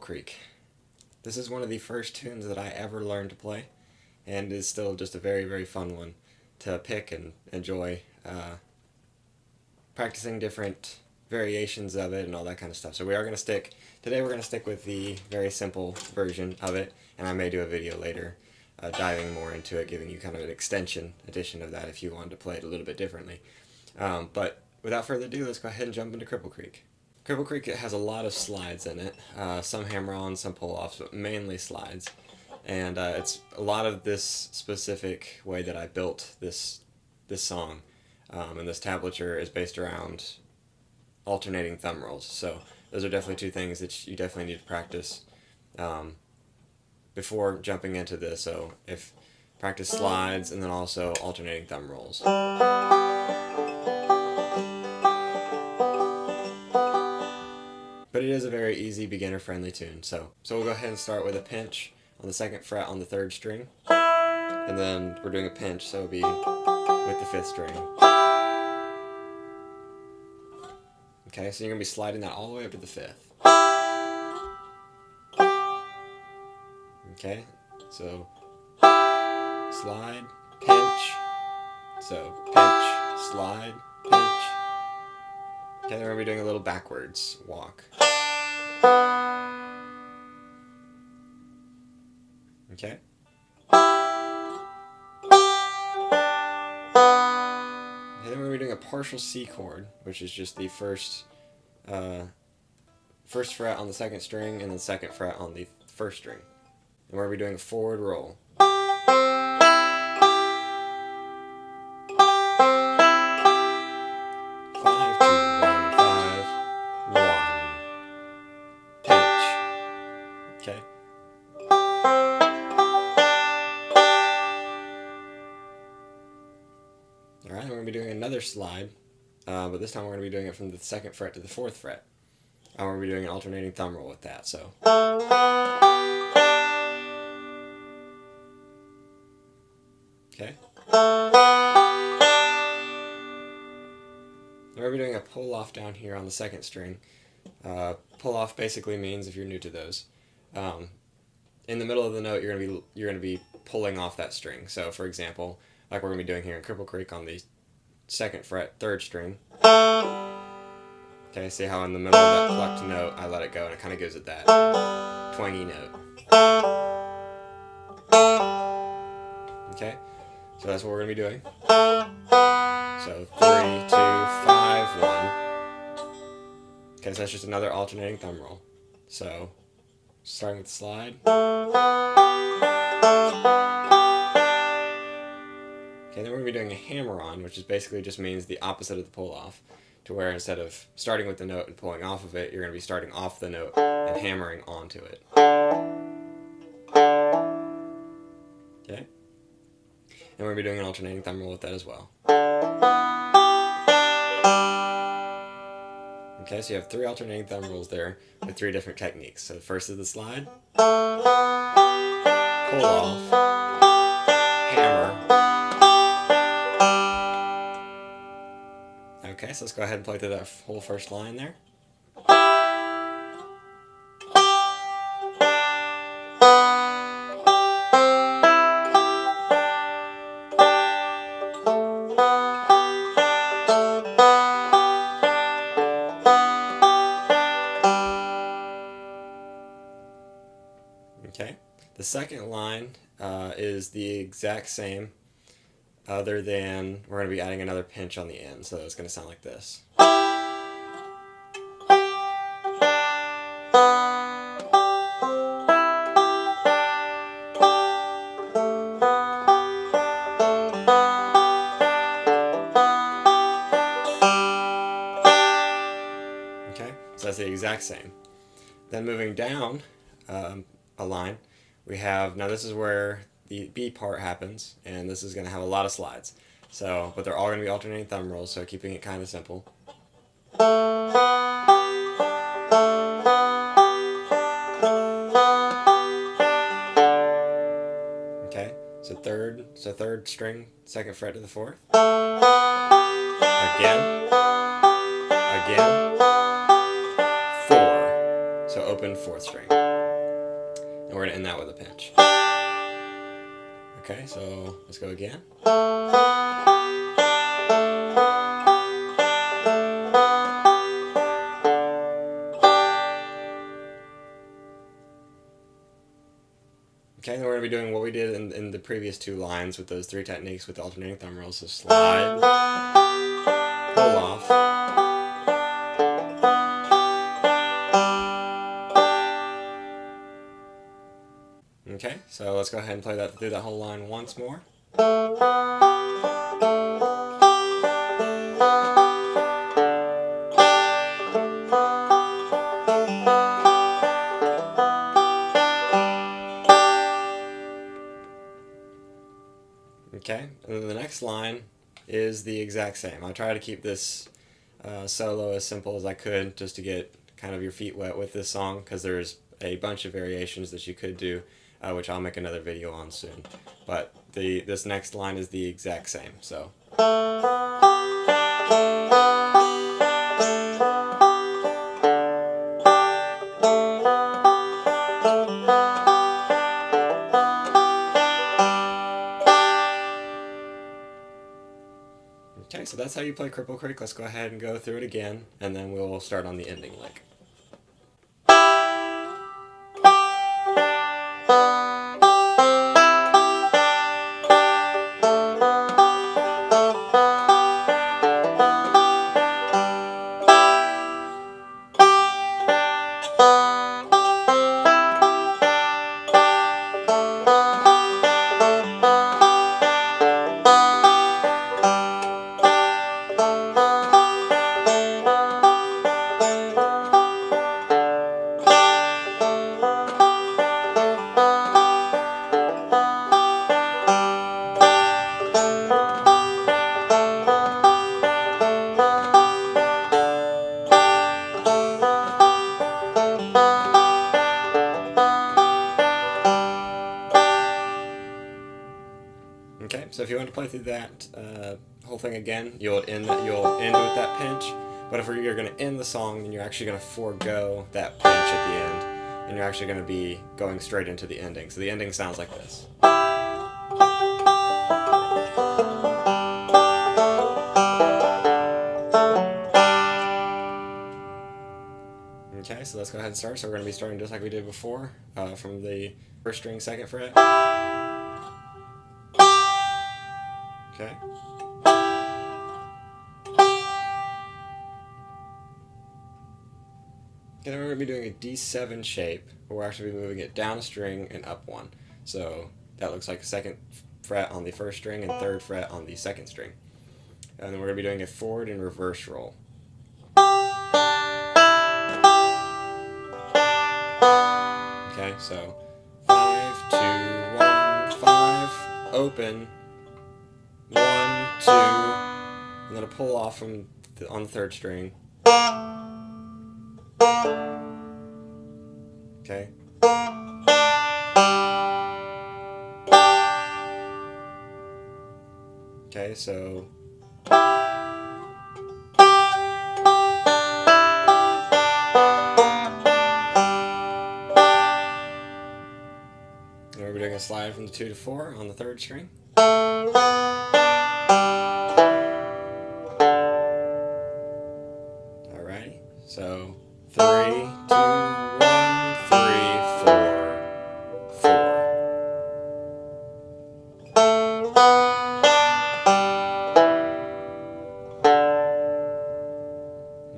Creek. This is one of the first tunes that I ever learned to play, and is still just a very, very fun one to pick and enjoy. Practicing different variations of it and all that kind of stuff. So today we're going to stick with the very simple version of it, and I may do a video later diving more into it, giving you kind of an extension edition of that if you wanted to play it a little bit differently. But without further ado, let's go ahead and jump into Cripple Creek. Cripple Creek has a lot of slides in it, some hammer-ons, some pull-offs, but mainly slides. And it's a lot of this specific way that I built this song. And this tablature is based around alternating thumb rolls. So those are definitely two things that you definitely need to practice before jumping into this. So if practice slides and then also alternating thumb rolls. But it is a very easy beginner-friendly tune. So we'll go ahead and start with a pinch on the 2nd fret on the 3rd string, and then we're doing a pinch, so it'll be with the 5th string. Okay, so you're going to be sliding that all the way up to the 5th. Okay, so slide, pinch, so pinch, slide, pinch. Okay, then we're going to be doing a little backwards walk. Okay. And then we're going to be doing a partial C chord, which is just the first fret on the 2nd string and the 2nd fret on the 1st string. And we're going to be doing a forward roll. Okay. Alright, we're going to be doing another slide, but this time we're going to be doing it from the 2nd fret to the 4th fret. And we're going to be doing an alternating thumb roll with that, so. Okay. We're going to be doing a pull off down here on the 2nd string. Pull off basically means, if you're new to those, in the middle of the note you're going to be pulling off that string. So for example, like we're going to be doing here in Cripple Creek on the 2nd fret 3rd string. Okay, see how in the middle of that plucked note I let it go and it kind of gives it that twangy note. Okay, so that's what we're going to be doing. So 3, 2, 5, 1. Okay, so that's just another alternating thumb roll. So starting with the slide. Okay, then we're going to be doing a hammer-on, which is basically just means the opposite of the pull-off, to where instead of starting with the note and pulling off of it, you're going to be starting off the note and hammering onto it. Okay? And we're going to be doing an alternating thumb roll with that as well. Okay, so you have 3 alternating thumb rolls there with 3 different techniques. So the first is the slide, pull off, hammer. Okay, so let's go ahead and play through that whole first line there. Okay, the second line is the exact same, other than we're going to be adding another pinch on the end, so it's going to sound like this. Okay, so that's the exact same. Then moving down a line, we have, now this is where the B part happens, and this is going to have a lot of slides. So, but they're all going to be alternating thumb rolls, so keeping it kind of simple. Okay, so third string, 2nd fret to the 4th. Again, 4. So open 4th string. And we're going to end that with a pinch. Okay, so let's go again. Okay, then we're going to be doing what we did in the previous 2 lines with those 3 techniques with alternating thumb rolls. So slide, pull off, okay, so let's go ahead and play that through that whole line once more. Okay, and then the next line is the exact same. I try to keep this solo as simple as I could just to get kind of your feet wet with this song, because there's a bunch of variations that you could do, which I'll make another video on soon. But this next line is the exact same. So. Okay, so that's how you play Cripple Creek. Let's go ahead and go through it again, and then we'll start on the ending lick. Okay, so if you want to play through that whole thing again, you'll end with that pinch. But if you're going to end the song, then you're actually going to forego that pinch at the end, and you're actually going to be going straight into the ending. So the ending sounds like this. Okay, so let's go ahead and start. So we're going to be starting just like we did before, from the 1st string, 2nd fret. Okay. And then we're going to be doing a D7 shape, but we're actually moving it down a string and up 1. So that looks like a 2nd fret on the 1st string and 3rd fret on the 2nd string. And then we're going to be doing a forward and reverse roll. Okay, so 5, 2, 1, 5, open, 1, 2, and then a pull off on the 3rd string. Okay. Okay, so and we're doing a slide from the 2 to 4 on the 3rd string. Alrighty, so 3, 2, 1, 3, 4, 4.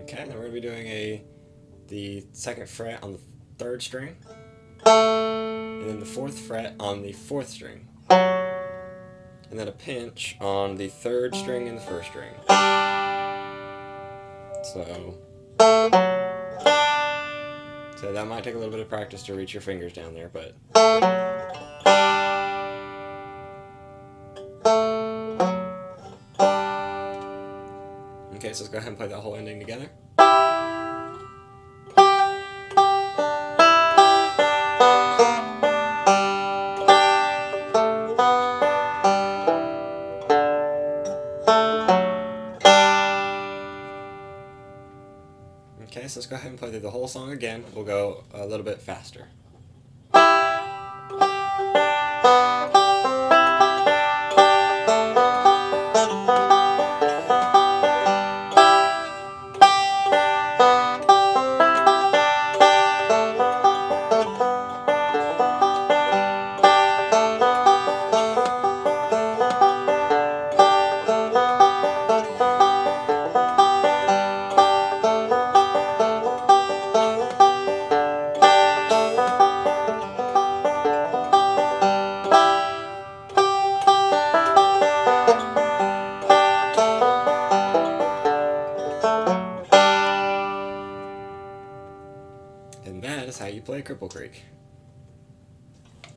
Okay, then we're going to be doing the 2nd fret on the 3rd string, and then the 4th fret on the 4th string, and then a pinch on the 3rd string and the 1st string. So that might take a little bit of practice to reach your fingers down there, but okay, so let's go ahead and play that whole ending together. Okay, so let's go ahead and play through the whole song again. We'll go a little bit faster. And that is how you play Cripple Creek.